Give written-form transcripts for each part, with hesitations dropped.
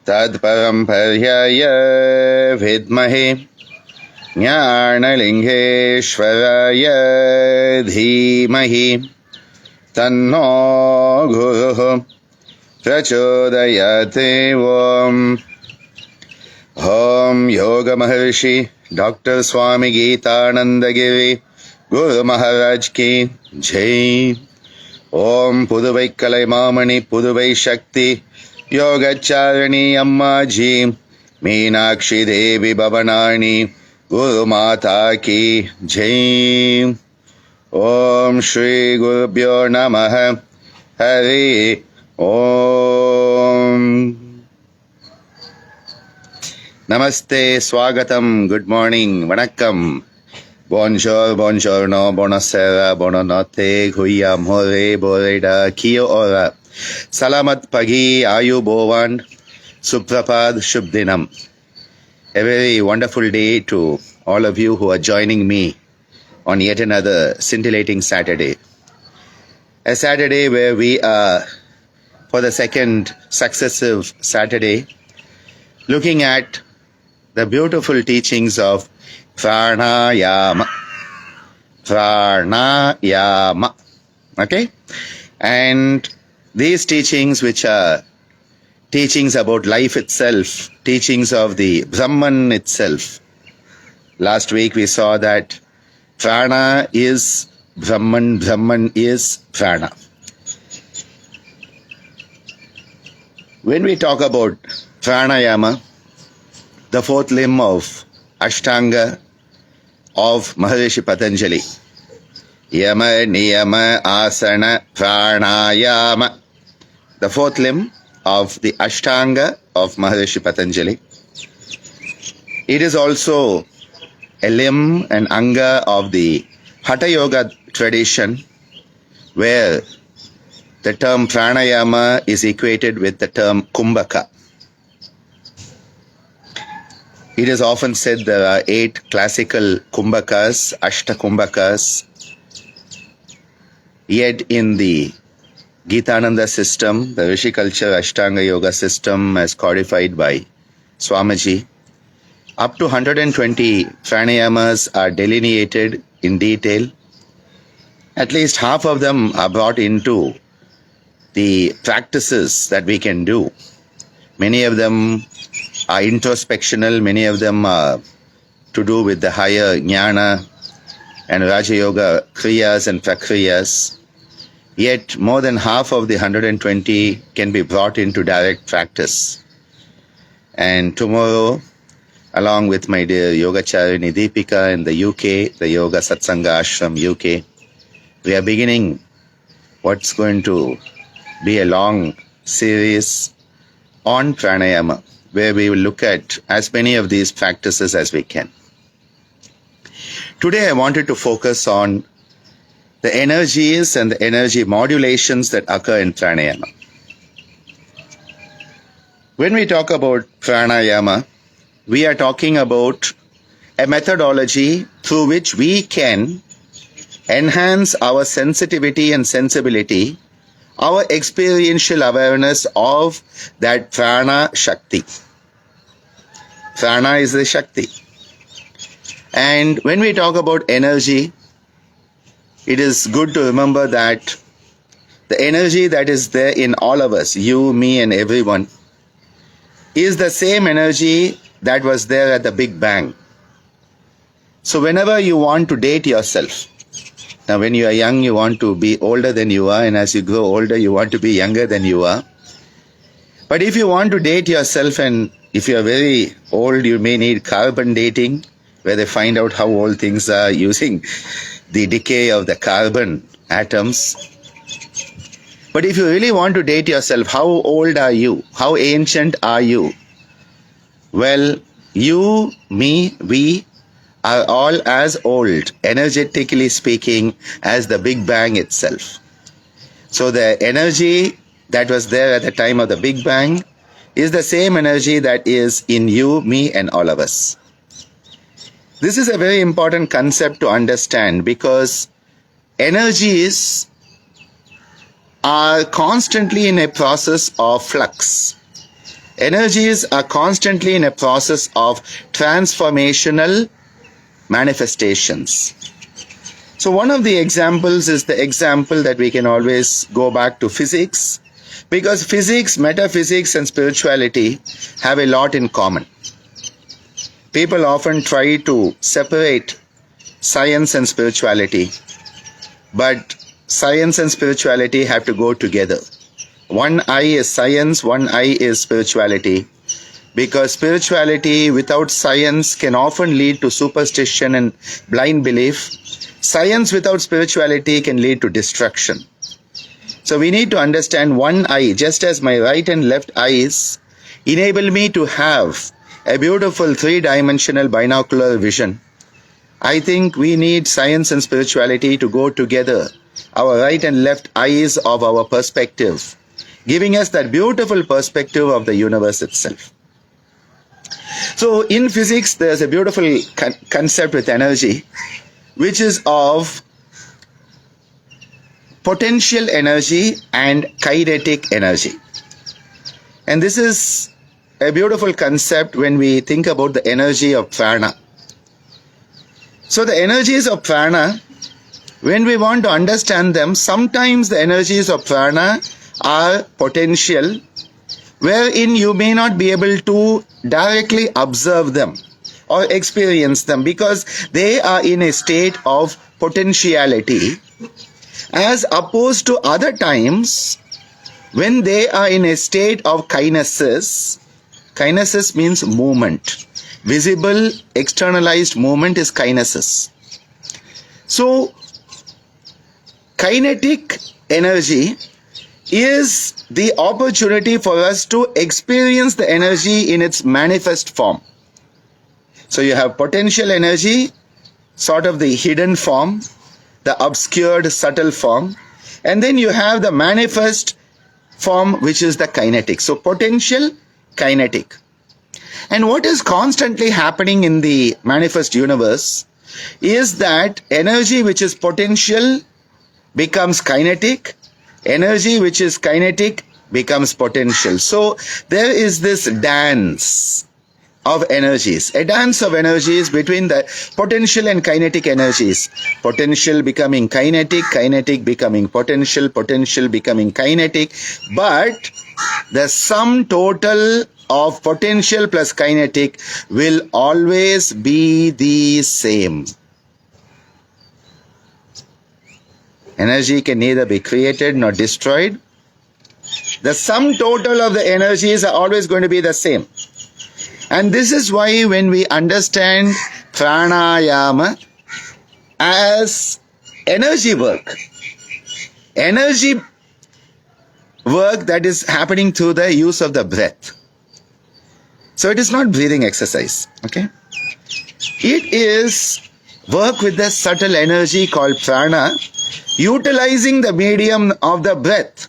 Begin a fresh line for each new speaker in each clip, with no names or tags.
Tadparam Paryaya Vidmahe Jnanalingeshwaraya Dhimahi Tanno Guruh Prachodayate Om. Om Yoga Maharshi Dr. Swami Geetananda Giri Guru Maharaj Ki Jai. Om Puduvai Kalaimamani Puduvai Shakti Yogacharya Amma Ji Meenakshi Devi Bhavanani Guru Mata Ki Jai. Om Shri Gurubhyo Namaha Hari Om. Namaste, Swagatam, good morning, Vanakkam. Bonjour, buongiorno, buonasera, buonanotte, guia, more, boreda, kio ora. Salamat pagi, ayu bovan, suprapad, shubdinam. A very wonderful day to all of you who are joining me on yet another scintillating Saturday. A Saturday where we are, for the second successive Saturday, looking at the beautiful teachings of Pranayama. Pranayama. Okay? And these teachings, which are teachings about life itself, teachings of the Brahman itself. Last week we saw that Prana is Brahman, Brahman is Prana. When we talk about Pranayama, the fourth limb of Ashtanga of Maharishi Patanjali, Yama, Niyama, Asana, Pranayama, the fourth limb of the Ashtanga of Maharishi Patanjali. It is also a limb and anga of the Hatha Yoga tradition, where the term Pranayama is equated with the term Kumbhaka. It is often said there are 8 classical Kumbhakas, Ashta Kumbhakas. Yet in the Gitananda system, the Rishi culture Ashtanga Yoga system as codified by Swamiji, up to 120 pranayamas are delineated in detail. At least half of them are brought into the practices that we can do. Many of them are introspectional, many of them are to do with the higher jnana and Raja Yoga kriyas and prakriyas. Yet more than half of the 120 can be brought into direct practice. And tomorrow, along with my dear Yogacharya Deepika in the UK, the Yoga Satsanga Ashram UK, we are beginning what's going to be a long series on Pranayama, where we will look at as many of these practices as we can. Today I wanted to focus on the energies and the energy modulations that occur in Pranayama. When we talk about Pranayama, we are talking about a methodology through which we can enhance our sensitivity and sensibility, our experiential awareness of that Prana Shakti. Prana is the Shakti. And when we talk about energy, it is good to remember that the energy that is there in all of us, you, me and everyone, is the same energy that was there at the Big Bang. So whenever you want to date yourself, now when you are young you want to be older than you are, and as you grow older you want to be younger than you are. But if you want to date yourself, and if you are very old, you may need carbon dating, where they find out how old things are using the decay of the carbon atoms. But if you really want to date yourself, how old are you? How ancient are you? Well, you, me, we are all as old, energetically speaking, as the Big Bang itself. So the energy that was there at the time of the Big Bang is the same energy that is in you, me, and all of us. This is a very important concept to understand, because energies are constantly in a process of flux. Energies are constantly in a process of transformational manifestations. So one of the examples is the example that we can always go back to physics, because physics, metaphysics and spirituality have a lot in common. People often try to separate science and spirituality, but science and spirituality have to go together. One eye is science, one eye is spirituality, because spirituality without science can often lead to superstition and blind belief. Science without spirituality can lead to destruction. So we need to understand one eye, just as my right and left eyes enable me to have a beautiful three-dimensional binocular vision. I think we need science and spirituality to go together, our right and left eyes of our perspective, giving us that beautiful perspective of the universe itself. So in physics, there's a beautiful concept with energy, which is of potential energy and kinetic energy. And this is a beautiful concept when we think about the energy of prana. So the energies of prana, when we want to understand them, sometimes the energies of prana are potential, wherein you may not be able to directly observe them or experience them because they are in a state of potentiality, as opposed to other times when they are in a state of kinesis. Kinesis means movement. Visible, externalized movement is kinesis. So, kinetic energy is the opportunity for us to experience the energy in its manifest form. So you have potential energy, sort of the hidden form, the obscured subtle form, and then you have the manifest form, which is the kinetic. So potential, kinetic. And what is constantly happening in the manifest universe is that energy which is potential becomes kinetic, energy which is kinetic becomes potential. So there is this dance of energies, a dance of energies between the potential and kinetic energies. Potential becoming kinetic, kinetic becoming potential, potential becoming kinetic. But the sum total of potential plus kinetic will always be the same. Energy can neither be created nor destroyed. The sum total of the energies are always going to be the same. And this is why when we understand pranayama as energy work that is happening through the use of the breath. So it is not breathing exercise, okay? It is work with the subtle energy called prana, utilizing the medium of the breath.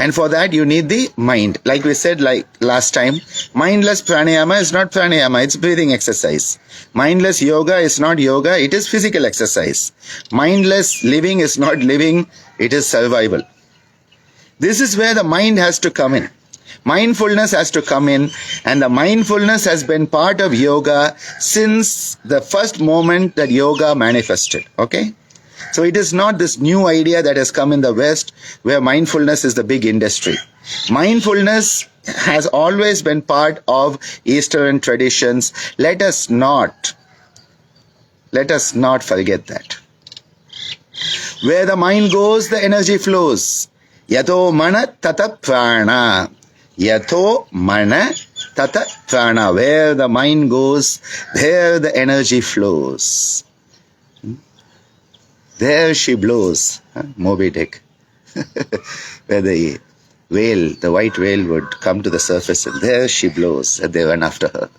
And for that you need the mind. Like we said like last time, mindless pranayama is not pranayama, it's breathing exercise. Mindless yoga is not yoga, it is physical exercise. Mindless living is not living, it is survival. This is where the mind has to come in. Mindfulness has to come in, and the mindfulness has been part of yoga since the first moment that yoga manifested, okay? So it is not this new idea that has come in the West where mindfulness is the big industry. Mindfulness has always been part of Eastern traditions. Let us not forget that. Where the mind goes, the energy flows. Yato mana tata prana. Yato mana tata prana. Where the mind goes, there the energy flows. There she blows, Moby Dick, where the whale, the white whale would come to the surface, and there she blows, and they run after her.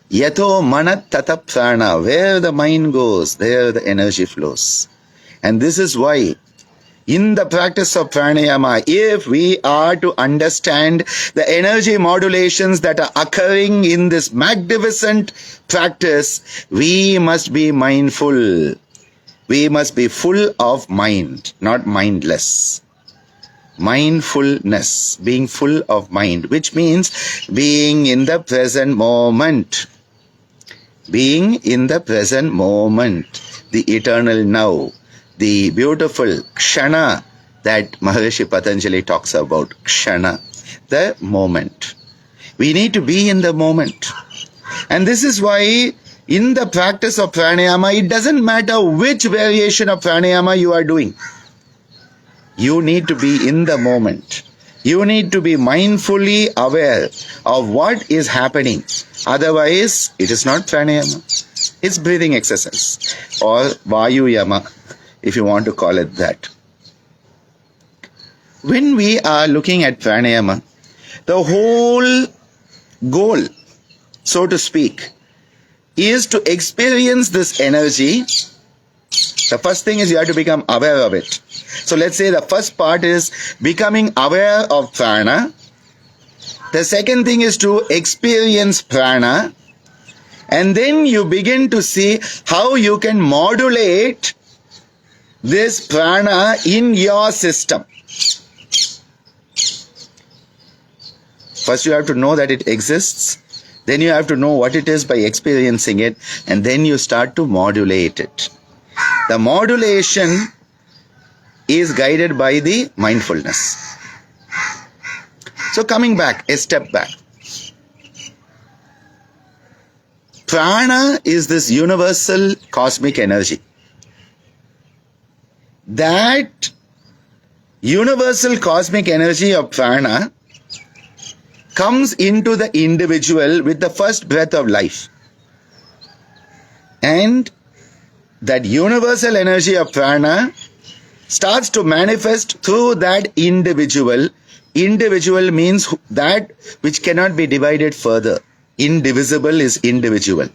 Yato manat tata prana, where the mind goes, there the energy flows. And this is why, in the practice of pranayama, if we are to understand the energy modulations that are occurring in this magnificent practice, we must be mindful. We must be full of mind, not mindless. Mindfulness, being full of mind, which means being in the present moment. Being in the present moment, the eternal now, the beautiful kshana that Maharishi Patanjali talks about, kshana, the moment. We need to be in the moment. And this is why in the practice of pranayama, it doesn't matter which variation of pranayama you are doing. You need to be in the moment. You need to be mindfully aware of what is happening. Otherwise, it is not pranayama. It's breathing exercise or vayu yama, if you want to call it that. When we are looking at pranayama, the whole goal, so to speak, is to experience this energy. The first thing is you have to become aware of it. So let's say the first part is becoming aware of prana. The second thing is to experience prana. And then you begin to see how you can modulate this prana in your system. First you have to know that it exists. Then you have to know what it is by experiencing it. And then you start to modulate it. The modulation is guided by the mindfulness. So coming back, a step back. Prana is this universal cosmic energy. That universal cosmic energy of prana comes into the individual with the first breath of life. And that universal energy of prana starts to manifest through that individual. Individual means that which cannot be divided further. Indivisible is individual.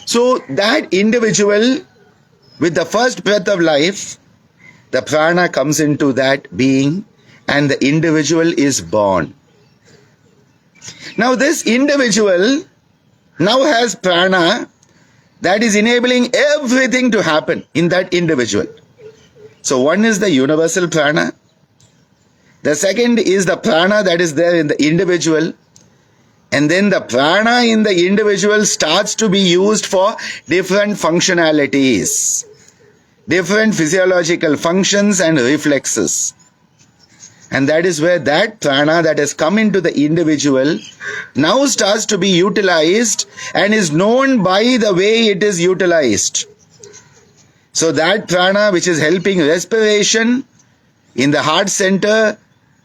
So that individual with the first breath of life, the prana comes into that being and the individual is born. Now this individual now has prana that is enabling everything to happen in that individual. So one is the universal prana. The second is the prana that is there in the individual. And then the prana in the individual starts to be used for different functionalities, different physiological functions and reflexes. And that is where that prana that has come into the individual now starts to be utilized and is known by the way it is utilized. So that prana which is helping respiration in the heart center,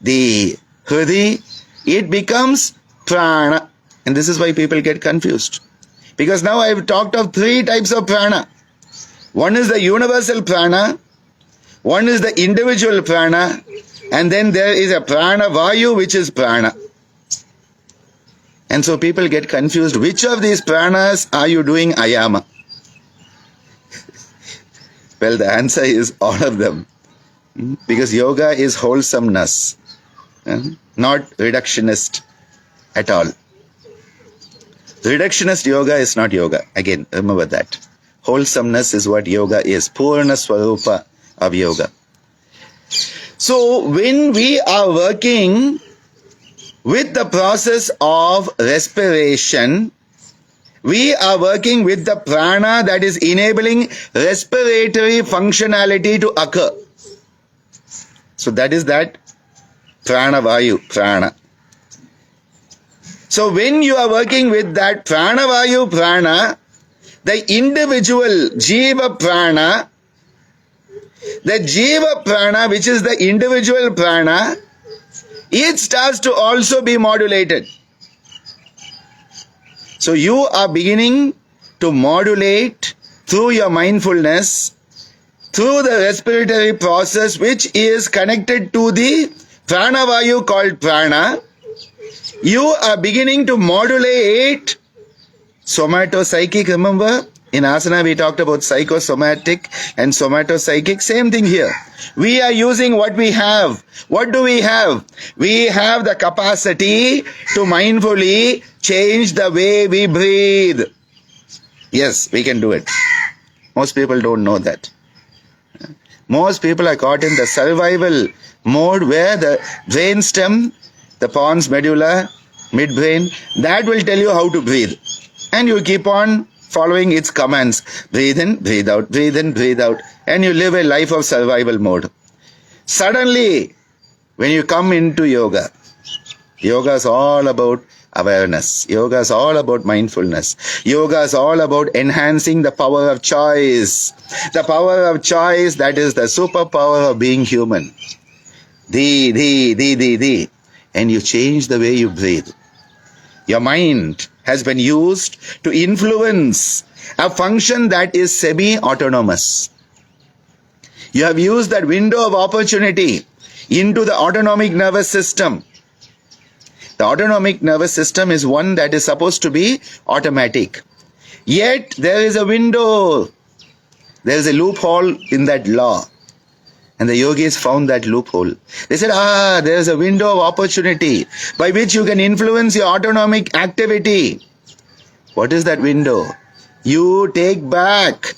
the hridi, it becomes prana. And this is why people get confused. Because now I have talked of three types of prana. One is the universal prana, one is the individual prana, and then there is a prana vayu which is prana. And so people get confused. Which of these pranas are you doing ayama? Well, the answer is all of them. Because yoga is wholesomeness, not reductionist at all. Reductionist yoga is not yoga. Again, remember that. Wholesomeness is what yoga is. Purna Swarupa of yoga. So when we are working with the process of respiration, we are working with the prana that is enabling respiratory functionality to occur. So that is that prana vayu, prana. So when you are working with that prana vayu, prana, the individual jiva prana, the jiva prana, which is the individual prana, it starts to also be modulated. So you are beginning to modulate through your mindfulness, through the respiratory process which is connected to the pranavayu called prana. You are beginning to modulate somatopsychic. Remember, in asana we talked about psychosomatic and somatopsychic. Same thing here. We are using what we have. What do we have? We have the capacity to mindfully change the way we breathe. Yes, we can do it. Most people don't know that. Most people are caught in the survival mode where the brain stem, the pons medulla, midbrain, that will tell you how to breathe. And you keep on following its commands. Breathe in, breathe out, breathe in, breathe out. And you live a life of survival mode. Suddenly, when you come into yoga, yoga is all about awareness. Yoga is all about mindfulness. Yoga is all about enhancing the power of choice. The power of choice, that is the superpower of being human. And you change the way you breathe. Your mind has been used to influence a function that is semi-autonomous. You have used that window of opportunity into the autonomic nervous system. The autonomic nervous system is one that is supposed to be automatic. Yet there is a window, there is a loophole in that law. And the yogis found that loophole. They said, there is a window of opportunity by which you can influence your autonomic activity. What is that window? You take back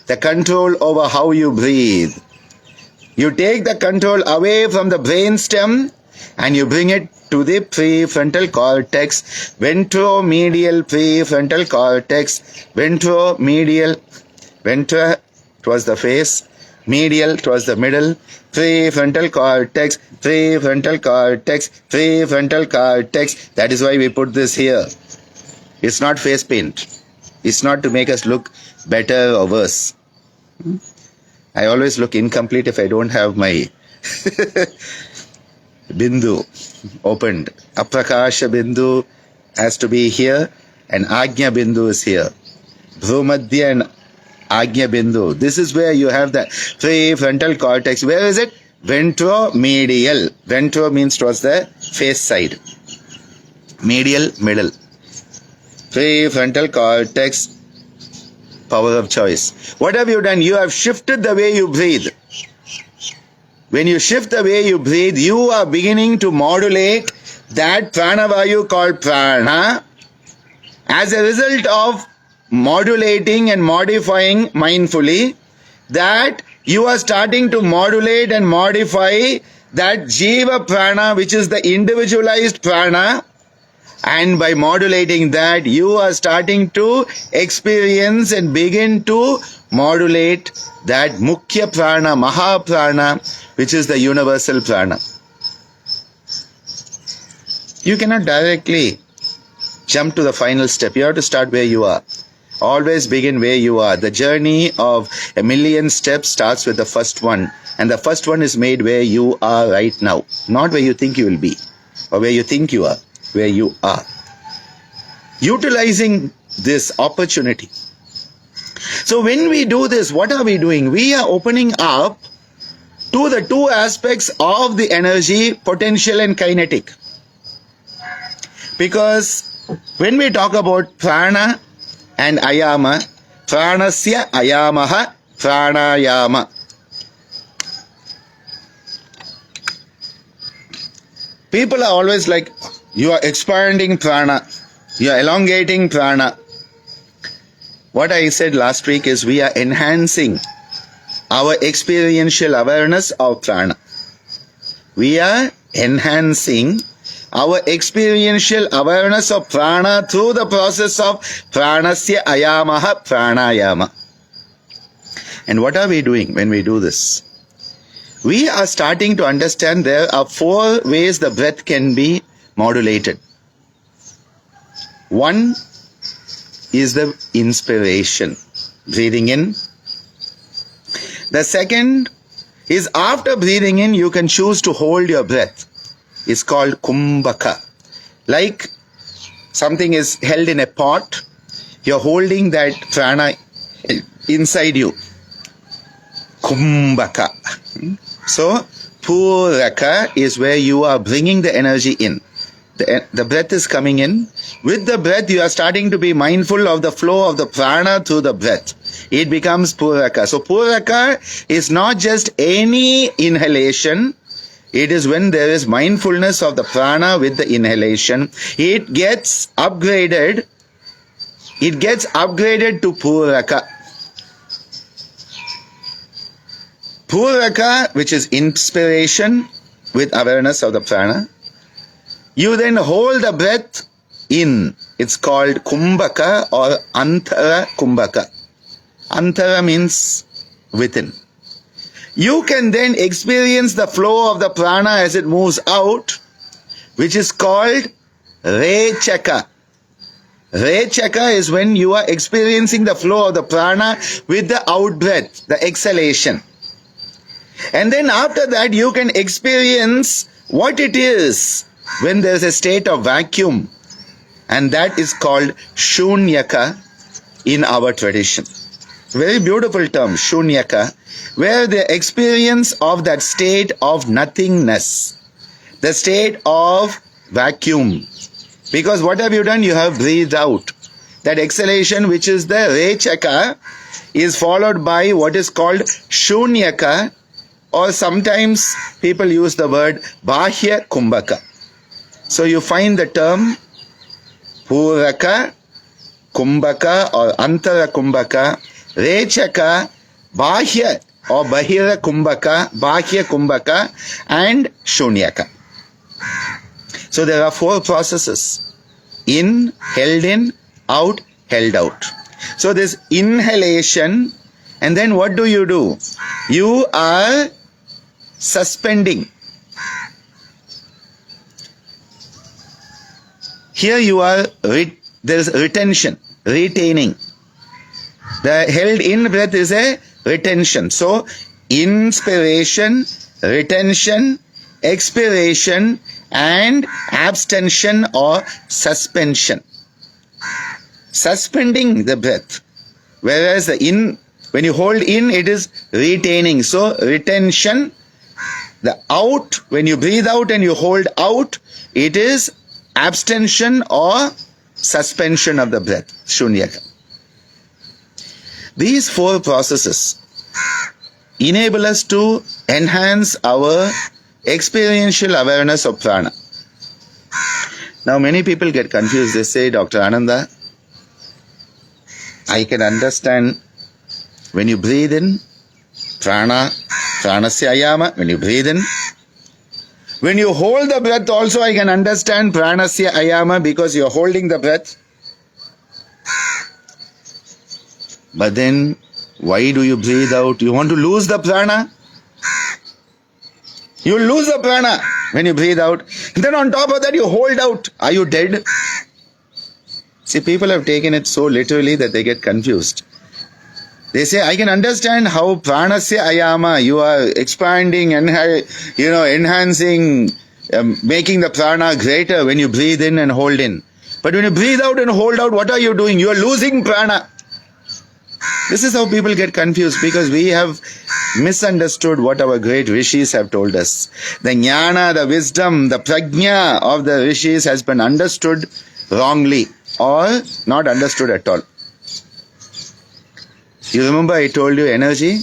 the control over how you breathe. You take the control away from the brain stem and you bring it to the prefrontal cortex, ventromedial prefrontal cortex, ventromedial, towards the face, medial towards the middle, prefrontal cortex, prefrontal cortex, prefrontal cortex. That is why we put this here. It's not face paint. It's not to make us look better or worse. I always look incomplete if I don't have my bindu opened. Aprakasha bindu has to be here and Ajna bindu is here. Bhrumadhya and Ajna bindu. This is where you have the prefrontal cortex. Where is it? Ventromedial. Ventro means towards the face side. Medial, middle. Prefrontal cortex, power of choice. What have you done? You have shifted the way you breathe. When you shift the way you breathe, you are beginning to modulate that pranavayu called prana. As a result of modulating and modifying mindfully, that you are starting to modulate and modify that jiva prana, which is the individualized prana. And by modulating that, you are starting to experience and begin to modulate that mukhya prana, maha prana, which is the universal prana. You cannot directly jump to the final step. You have to start where you are. Always begin where you are. The journey of a million steps starts with the first one. And the first one is made where you are right now. Not where you think you will be or where you think you are. Where you are. Utilizing this opportunity. So when we do this, what are we doing? We are opening up to the two aspects of the energy, potential and kinetic. Because when we talk about prana and ayama, pranasya ayamaha pranayama. People are always like, you are expanding prana, you are elongating prana. What I said last week is we are enhancing our experiential awareness of prana. We are enhancing our experiential awareness of prana through the process of pranasya ayamaha pranayama. And what are we doing when we do this? We are starting to understand there are 4 ways the breath can be modulated. One is the inspiration, breathing in. The second is after breathing in, you can choose to hold your breath. It's called kumbhaka. Like something is held in a pot, you're holding that prana inside you. Kumbhaka. So, puraka is where you are bringing the energy in. The breath is coming in. With the breath, you are starting to be mindful of the flow of the prana through the breath. It becomes puraka. So, puraka is not just any inhalation. It is when there is mindfulness of the prana with the inhalation. It gets upgraded. It gets upgraded to puraka. Puraka, which is inspiration with awareness of the prana. You then hold the breath in. It's called kumbhaka or antara kumbhaka. Antara means within. You can then experience the flow of the prana as it moves out, which is called rechaka. Rechaka is when you are experiencing the flow of the prana with the out breath, the exhalation. And then after that you can experience what it is when there is a state of vacuum, and that is called shunyaka in our tradition. Very beautiful term, shunyaka, where the experience of that state of nothingness, the state of vacuum. Because what have you done? You have breathed out. That exhalation, which is the rechaka, is followed by what is called shunyaka, or sometimes people use the word bahya kumbhaka. So you find the term puraka, kumbhaka or antara kumbhaka, rechaka, bahya or bahira kumbhaka, bahya kumbhaka and shunyaka. So there are 4 processes. In, held in, out, held out. So this inhalation, and then what do? You are suspending. Here you are, there is retention, retaining. The held in breath is a retention. So inspiration, retention, expiration and abstention or suspension. Suspending the breath. Whereas when you hold in, it is retaining. So retention. The out, when you breathe out and you hold out, it is abstention or suspension of the breath, shunyaka. These 4 processes enable us to enhance our experiential awareness of prana. Now many people get confused. They say, Dr. Ananda, I can understand when you breathe in, pranasya ayama, when you breathe in. When you hold the breath also I can understand pranasya ayama because you are holding the breath. But then why do you breathe out? You want to lose the prana? You lose the prana when you breathe out. And then on top of that you hold out. Are you dead? See, people have taken it so literally that they get confused. They say, I can understand how pranasya ayama, you are expanding and enhancing, making the prana greater when you breathe in and hold in. But when you breathe out and hold out, what are you doing? You are losing prana. This is how people get confused, because we have misunderstood what our great rishis have told us. The jnana, the wisdom, the prajna of the rishis has been understood wrongly or not understood at all. You remember I told you energy,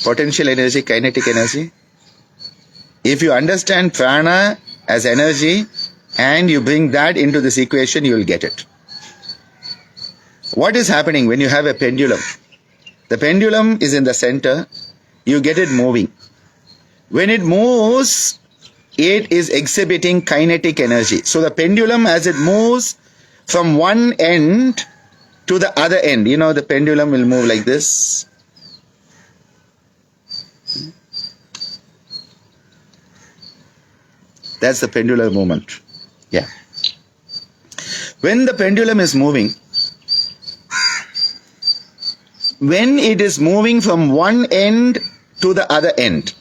potential energy, kinetic energy. If you understand prana as energy and you bring that into this equation, you will get it. What is happening when you have a pendulum? The pendulum is in the center, you get it moving. When it moves, it is exhibiting kinetic energy. So the pendulum, as it moves from one end to the other end, the pendulum will move like this. That's the pendular movement. Yeah. When the pendulum is moving, when it is moving from one end to the other end,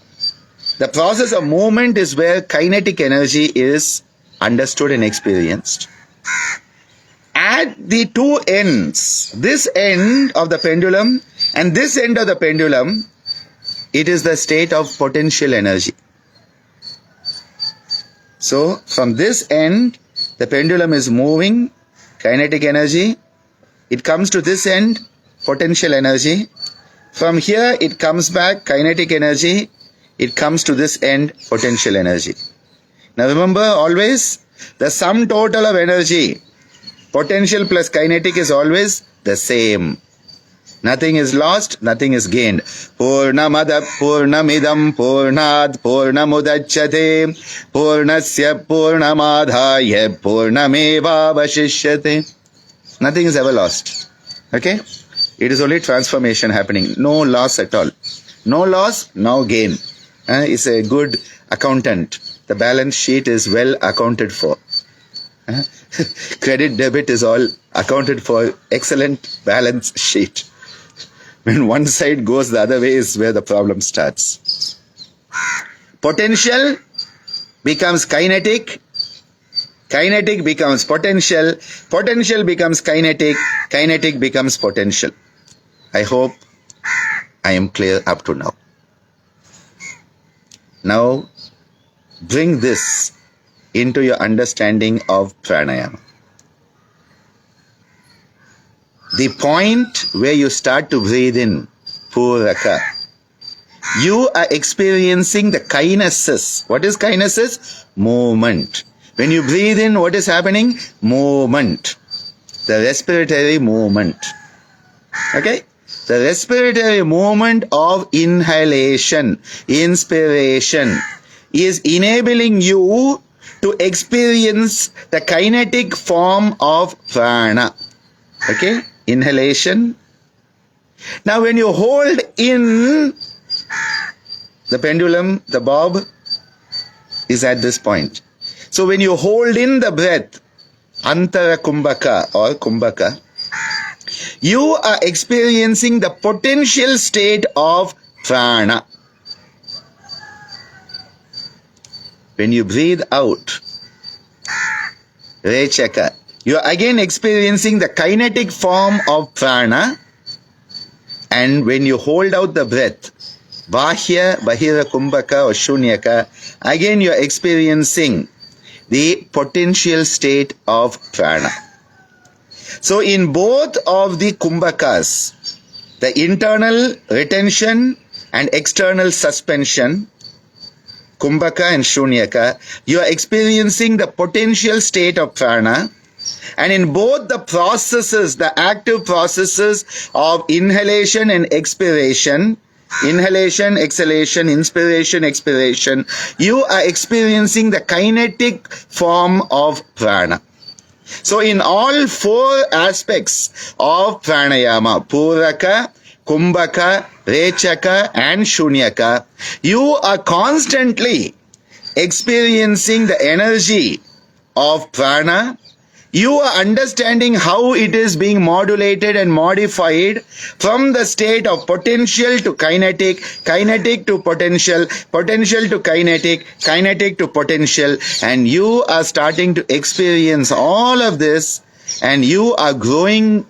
the process of movement is where kinetic energy is understood and experienced. At the 2 ends, this end of the pendulum and this end of the pendulum, it is the state of potential energy. So from this end, the pendulum is moving, kinetic energy. It comes to this end, potential energy. From here it comes back, kinetic energy. It comes to this end, potential energy. Now remember always, the sum total of energy, potential plus kinetic, is always the same. Nothing is lost, nothing is gained. Purnamada Purnamidam Purnad Purnamudachyate Purnasya Purnamadhaya Purnameva Vashishyate. Nothing is ever lost. Okay? It is only transformation happening. No loss at all. No loss, no gain. It's a good accountant. The balance sheet is well accounted for. Credit debit is all accounted for. Excellent balance sheet. When one side goes the other way is where the problem starts. Potential becomes kinetic. Kinetic becomes potential. Potential becomes kinetic. Kinetic becomes potential. I hope I am clear up to now. Now, bring this into your understanding of pranayama. The point where you start to breathe in, puraka, you are experiencing the kinesis. What is kinesis? Movement. When you breathe in, what is happening? Movement. The respiratory movement. Okay? The respiratory movement of inhalation, inspiration, is enabling you to experience the kinetic form of prana. Okay? Inhalation. Now when you hold in, the pendulum, the bob is at this point. So when you hold in the breath, antara kumbhaka or kumbhaka, you are experiencing the potential state of prana. When you breathe out, rechaka, you are again experiencing the kinetic form of prana. And when you hold out the breath, bahya, bahira kumbhaka or shunyaka, again you are experiencing the potential state of prana. So in both of the kumbhakas, the internal retention and external suspension, kumbhaka and shunyaka, you are experiencing the potential state of prana. And in both the processes, the active processes of inhalation and expiration, inhalation, exhalation, inspiration, expiration, you are experiencing the kinetic form of prana. So in all four aspects of pranayama, puraka, kumbhaka, rechaka and shunyaka, you are constantly experiencing the energy of prana. You are understanding how it is being modulated and modified from the state of potential to kinetic, kinetic to potential, potential to kinetic, kinetic to potential, and you are starting to experience all of this, and you are growing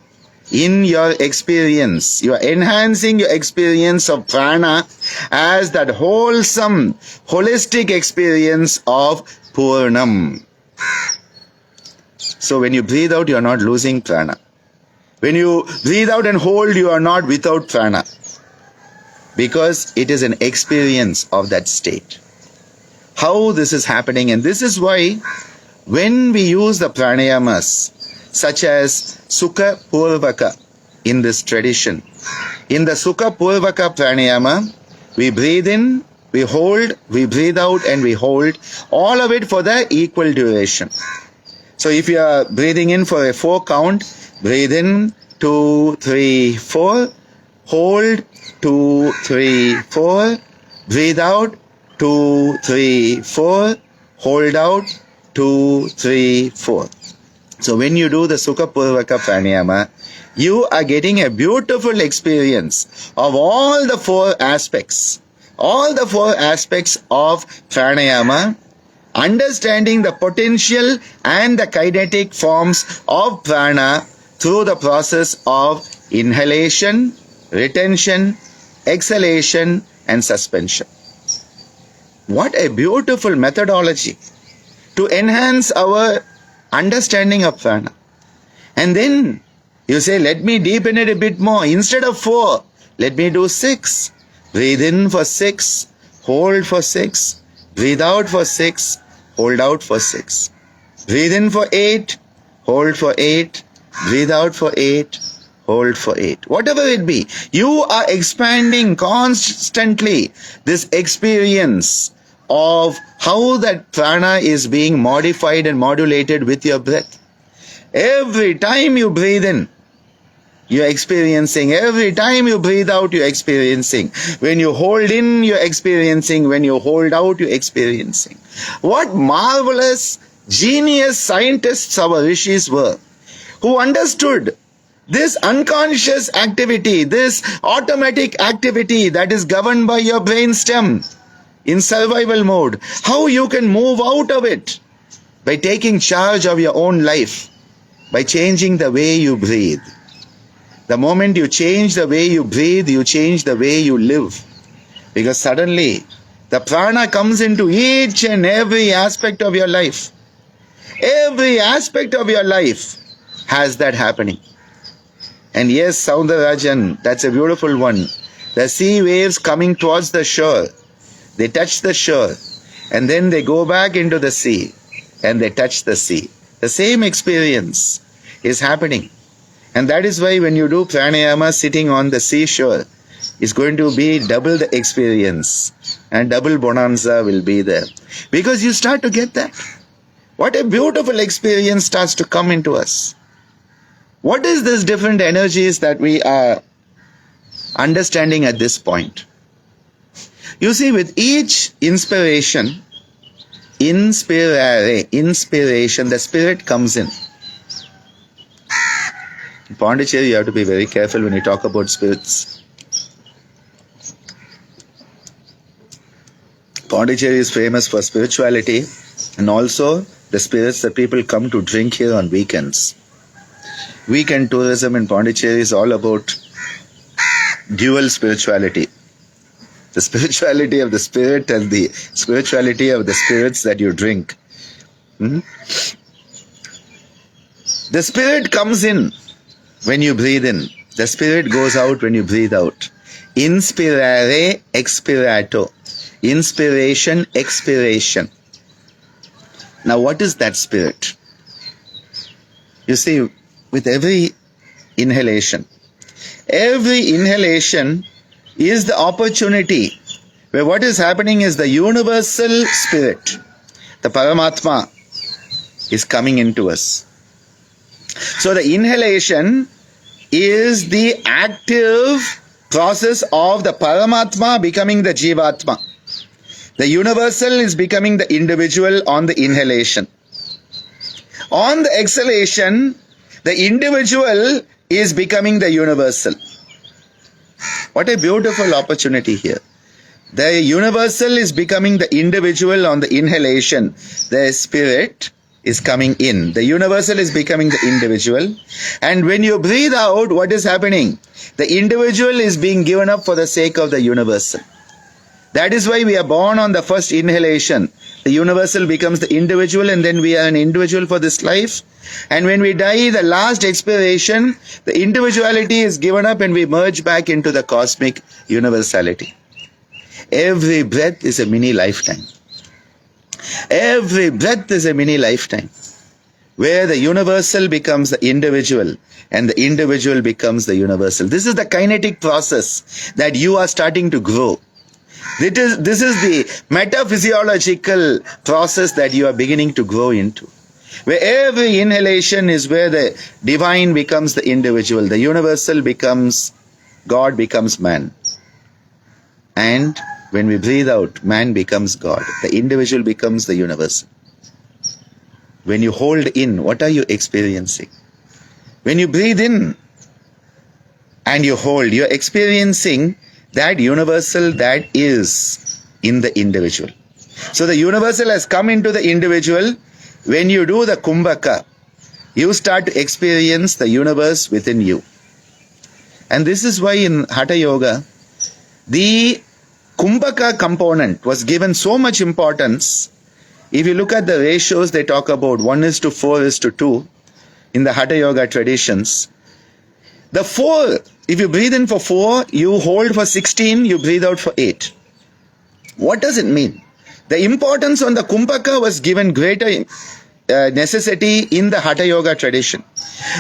in your experience. You are enhancing your experience of prana as that wholesome, holistic experience of Purnam. So when you breathe out, you are not losing prana. When you breathe out and hold, you are not without prana. Because it is an experience of that state. How this is happening, and this is why when we use the pranayamas, such as Sukha Purvaka in this tradition, in the Sukha Purvaka pranayama, we breathe in, we hold, we breathe out and we hold, all of it for the equal duration. So if you are breathing in for a 4 count, breathe in 2, 3, 4, hold 2, 3, 4, breathe out 2, 3, 4, hold out 2, 3, 4. So when you do the Sukha Purvaka pranayama, you are getting a beautiful experience of all the 4 aspects. All the 4 aspects of pranayama, understanding the potential and the kinetic forms of prana through the process of inhalation, retention, exhalation and suspension. What a beautiful methodology to enhance our understanding of prana. And then you say, let me deepen it a bit more. Instead of 4, let me do 6. Breathe in for 6, hold for 6, breathe out for 6, hold out for 6. Breathe in for 8, hold for 8, breathe out for 8, hold for 8. Whatever it be, you are expanding constantly this experience of how that prana is being modified and modulated with your breath. Every time you breathe in, you're experiencing. Every time you breathe out, you're experiencing. When you hold in, you're experiencing. When you hold out, you're experiencing. What marvelous, genius scientists our rishis were, who understood this unconscious activity, this automatic activity that is governed by your brain stem in survival mode, how you can move out of it by taking charge of your own life, by changing the way you breathe. The moment you change the way you breathe, you change the way you live. Because suddenly, the prana comes into each and every aspect of your life. Every aspect of your life has that happening. And yes, Soundarajan, that's a beautiful one. The sea waves coming towards the shore, they touch the shore, and then they go back into the sea, and they touch the sea. The same experience is happening. And that is why when you do pranayama sitting on the seashore, it's going to be double the experience, and double bonanza will be there. Because you start to get that. What a beautiful experience starts to come into us. What is this different energies that we are understanding at this point? You see, with each inspiration, inspiration, the spirit comes in. In Pondicherry, you have to be very careful when you talk about spirits. Pondicherry is famous for spirituality, and also the spirits that people come to drink here on weekends. Weekend tourism in Pondicherry is all about dual spirituality. The spirituality of the spirit and the spirituality of the spirits that you drink. The spirit comes in when you breathe in. The spirit goes out when you breathe out. Inspirare, expirato. Inspiration, expiration. Now what is that spirit? You see, with every inhalation is the opportunity where what is happening is the universal spirit, the Paramatma, is coming into us. So the inhalation is the active process of the Paramatma becoming the Jivatma. The universal is becoming the individual on the inhalation. On the exhalation, the individual is becoming the universal. What a beautiful opportunity here. The universal is becoming the individual on the inhalation. The spirit is coming in. The universal is becoming the individual. And when you breathe out, what is happening? The individual is being given up for the sake of the universal. That is why we are born on the first inhalation. The universal becomes the individual, and then we are an individual for this life. And when we die, the last expiration, the individuality is given up and we merge back into the cosmic universality. Every breath is a mini lifetime. Every breath is a mini lifetime, where the universal becomes the individual and the individual becomes the universal. This is the kinetic process that you are starting to grow. This is the metaphysiological process that you are beginning to grow into, where every inhalation is where the divine becomes the individual, the universal becomes God, becomes man. And when we breathe out, man becomes God, the individual becomes the universal. When you hold in, what are you experiencing? When you breathe in and you hold, you're experiencing that universal that is in the individual. So the universal has come into the individual. When you do the kumbhaka, you start to experience the universe within you. And this is why in Hatha Yoga, the kumbhaka component was given so much importance. If you look at the ratios, they talk about 1:4:2 in the Hatha Yoga traditions. The 4, if you breathe in for 4, you hold for 16, you breathe out for 8. What does it mean? The importance on the kumbhaka was given greater necessity in the Hatha Yoga tradition,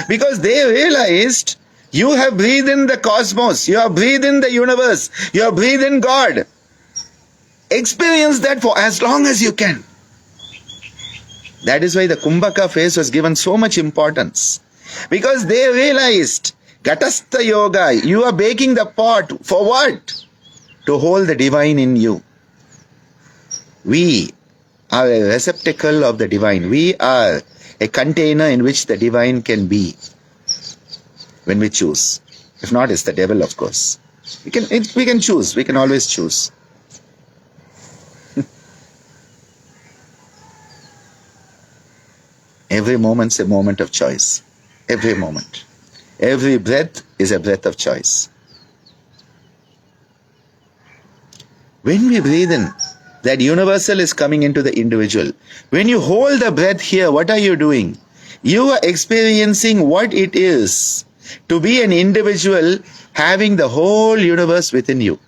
because they realized You have breathed in the cosmos. You have breathed in the universe. You have breathed in God. Experience that for as long as you can. That is why the Kumbhaka phase was given so much importance. Because they realized, Gatastha Yoga, you are baking the pot. For what? To hold the divine in you. We are a receptacle of the divine. We are a container in which the divine can be when we choose. If not, it's the devil, of course. We can choose. We can always choose. Every moment's a moment of choice. Every moment. Every breath is a breath of choice. When we breathe in, that universal is coming into the individual. When you hold the breath here, what are you doing? You are experiencing what it is to be an individual having the whole universe within you.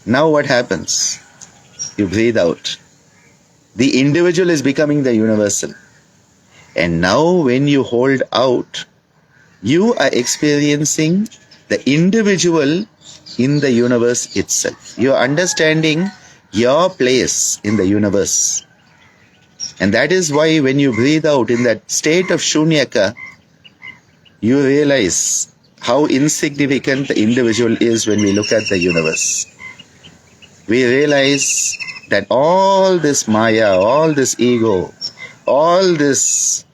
Now what happens? You breathe out. The individual is becoming the universal. And now when you hold out, you are experiencing the individual in the universe itself. You are understanding your place in the universe. And that is why when you breathe out in that state of shunyaka, you realize how insignificant the individual is when we look at the universe. We realize that all this maya, all this ego, all this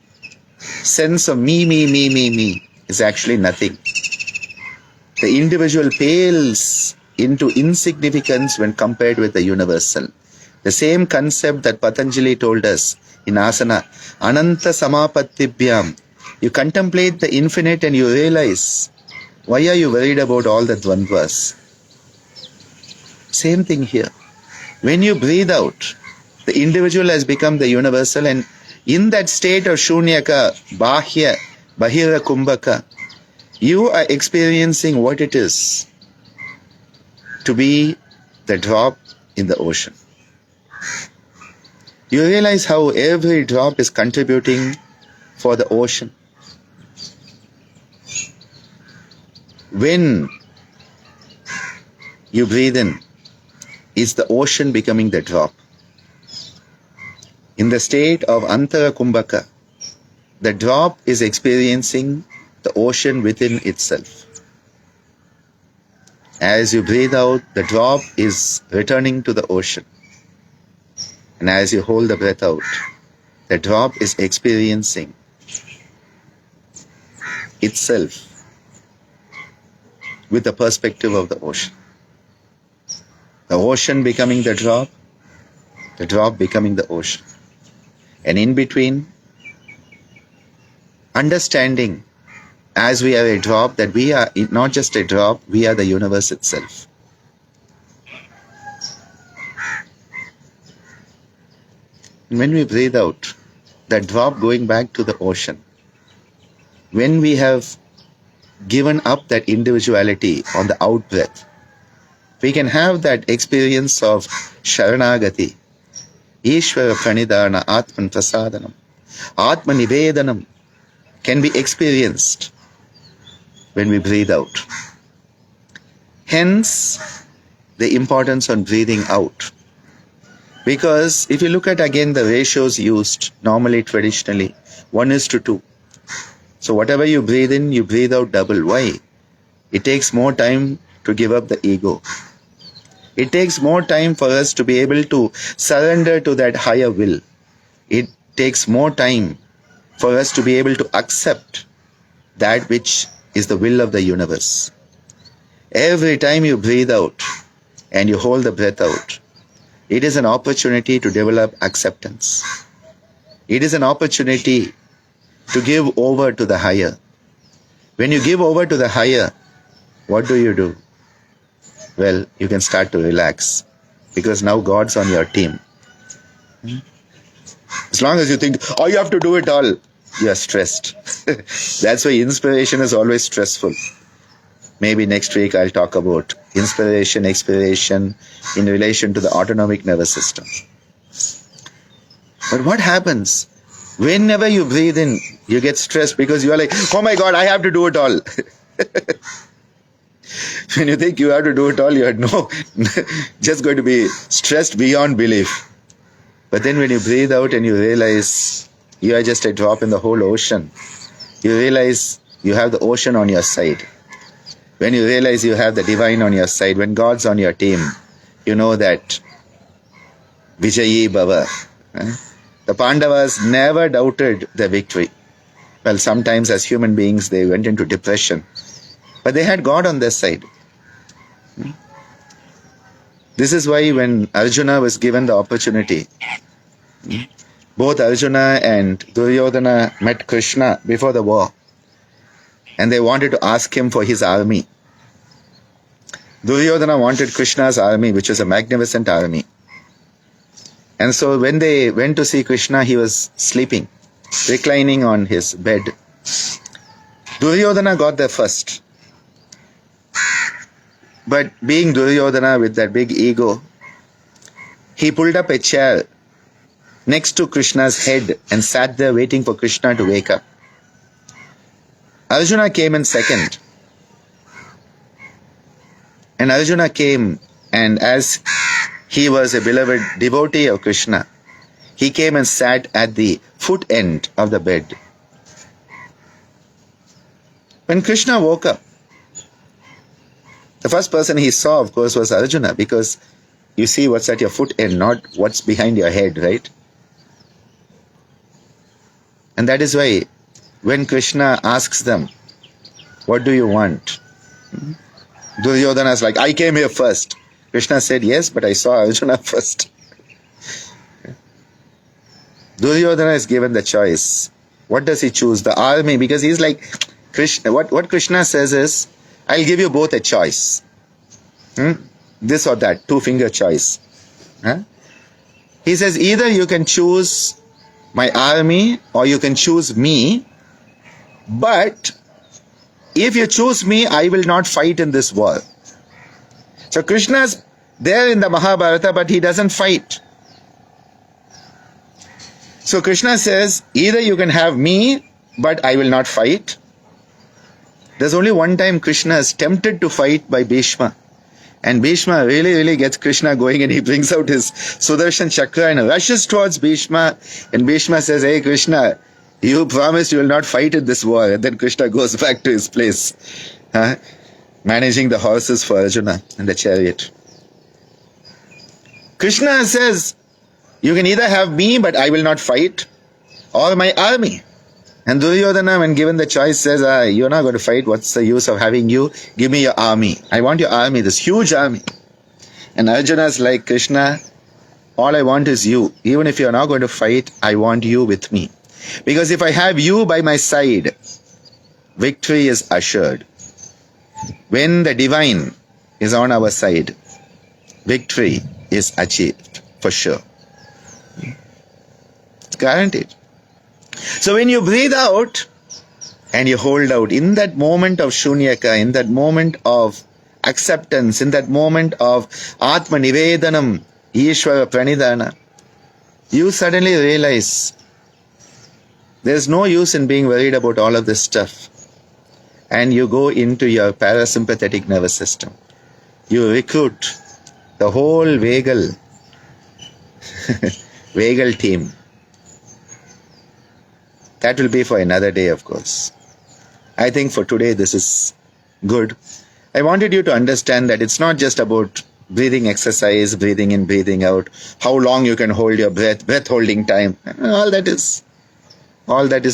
sense of me is actually nothing. The individual pales into insignificance when compared with the universal. The same concept that Patanjali told us in asana, Ananta Samapatibhyam. You contemplate the infinite and you realize, why are you worried about all the dvandvas? Same thing here. When you breathe out, the individual has become the universal, and in that state of shunyaka, bahya, bahira kumbhaka, you are experiencing what it is to be the drop in the ocean. You realize how every drop is contributing for the ocean. When you breathe in, is the ocean becoming the drop. In the state of Antara Kumbhaka, the drop is experiencing the ocean within itself. As you breathe out, the drop is returning to the ocean. And as you hold the breath out, the drop is experiencing itself with the perspective of the ocean. The ocean becoming the drop becoming the ocean. And in between, understanding as we are a drop that we are not just a drop, we are the universe itself. And when we breathe out, that drop going back to the ocean, when we have given up that individuality on the out breath, we can have that experience of Sharanagati, Ishvara Pranidhana, Atman Prasadanam, Atma Nivedanam can be experienced when we breathe out. Hence, the importance on breathing out. Because if you look at again the ratios used normally, traditionally, 1:2. So whatever you breathe in, you breathe out double. Why? It takes more time to give up the ego. It takes more time for us to be able to surrender to that higher will. It takes more time for us to be able to accept that which is the will of the universe. Every time you breathe out and you hold the breath out, it is an opportunity to develop acceptance. It is an opportunity to give over to the higher. When you give over to the higher, what do? Well, you can start to relax because now God's on your team. As long as you think, oh, you have to do it all, you are stressed. That's why inspiration is always stressful. Maybe next week I'll talk about inspiration, expiration in relation to the autonomic nervous system. But what happens Whenever you breathe in, you get stressed because you are like, oh my God, I have to do it all. When you think you have to do it all, you are just going to be stressed beyond belief. But then when you breathe out and you realize you are just a drop in the whole ocean, you realize you have the ocean on your side. When you realize you have the divine on your side, when God's on your team, you know that Vijayi Bhava. The Pandavas never doubted their victory. Well, sometimes as human beings they went into depression. But they had God on their side. This is why when Arjuna was given the opportunity, both Arjuna and Duryodhana met Krishna before the war. And they wanted to ask him for his army. Duryodhana wanted Krishna's army, which was a magnificent army. And so when they went to see Krishna, he was sleeping, reclining on his bed. Duryodhana got there first. But being Duryodhana with that big ego, he pulled up a chair next to Krishna's head and sat there waiting for Krishna to wake up. Arjuna came in second. And Arjuna came, and as he was a beloved devotee of Krishna, he came and sat at the foot end of the bed. When Krishna woke up, the first person he saw, of course, was Arjuna, because you see what's at your foot end, not what's behind your head, right? And that is why when Krishna asks them, what do you want? Duryodhana is like, I came here first. Krishna said, yes, but I saw Arjuna first. Duryodhana is given the choice. What does he choose? The army, because he's like, Krishna. What Krishna says is, I'll give you both a choice. This or that, two-finger choice. He says, either you can choose my army or you can choose me, but if you choose me, I will not fight in this war. So Krishna's there in the Mahabharata, but he doesn't fight. So Krishna says, either you can have me, but I will not fight. There's only one time Krishna is tempted to fight by Bhishma. And Bhishma really gets Krishna going, and he brings out his Sudarshan Chakra and rushes towards Bhishma. And Bhishma says, hey Krishna, you promised you will not fight in this war. And then Krishna goes back to his place, managing the horses for Arjuna and the chariot. Krishna says, you can either have me, but I will not fight, or my army. And Duryodhana, when given the choice, says, you're not going to fight. What's the use of having you? Give me your army. I want your army, this huge army. And Arjuna's like, Krishna, all I want is you. Even if you're not going to fight, I want you with me. Because if I have you by my side, victory is assured. When the divine is on our side, victory is achieved for sure. It's guaranteed. So when you breathe out and you hold out, in that moment of shunyaka, in that moment of acceptance, in that moment of atma nivedanam, Ishvara pranidhana, you suddenly realize there's no use in being worried about all of this stuff. And you go into your parasympathetic nervous system. You recruit the whole vagal team. That will be for another day, of course. I think for today this is good. I wanted you to understand that it's not just about breathing exercise, breathing in, breathing out, how long you can hold your breath holding time. All that is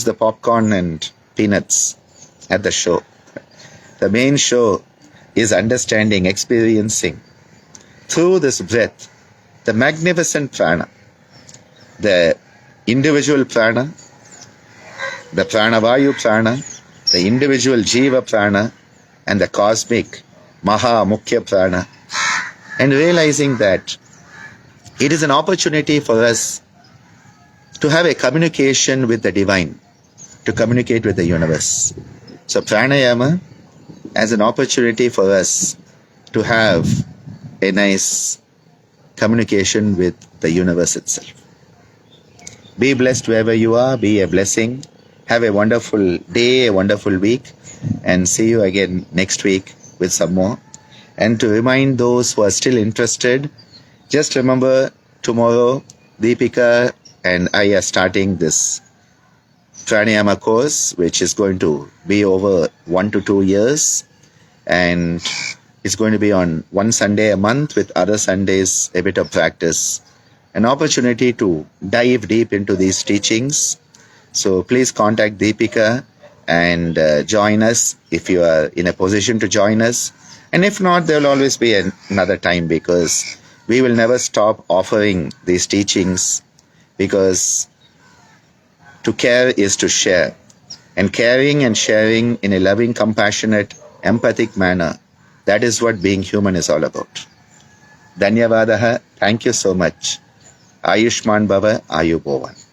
the popcorn and peanuts at the show. The main show is understanding, experiencing through this breath, the magnificent prana, the individual prana, the pranavayu prana, the individual jiva prana, and the cosmic maha mukhya prana, and realizing that it is an opportunity for us to have a communication with the divine, to communicate with the universe. So pranayama as an opportunity for us to have a nice communication with the universe itself. Be blessed wherever you are. Be a blessing. Have a wonderful day, a wonderful week, and see you again next week with some more. And to remind those who are still interested, just remember tomorrow Deepika and I are starting this Pranayama course, which is going to be over 1 to 2 years, and it's going to be on one Sunday a month, with other Sundays a bit of practice, an opportunity to dive deep into these teachings. So please contact Deepika and join us if you are in a position to join us. And if not, there will always be another time, because we will never stop offering these teachings, because to care is to share. And caring and sharing in a loving, compassionate, empathic manner, that is what being human is all about. Dhanyavadaha. Thank you so much. Ayushman Bhava, Ayu Bhovan.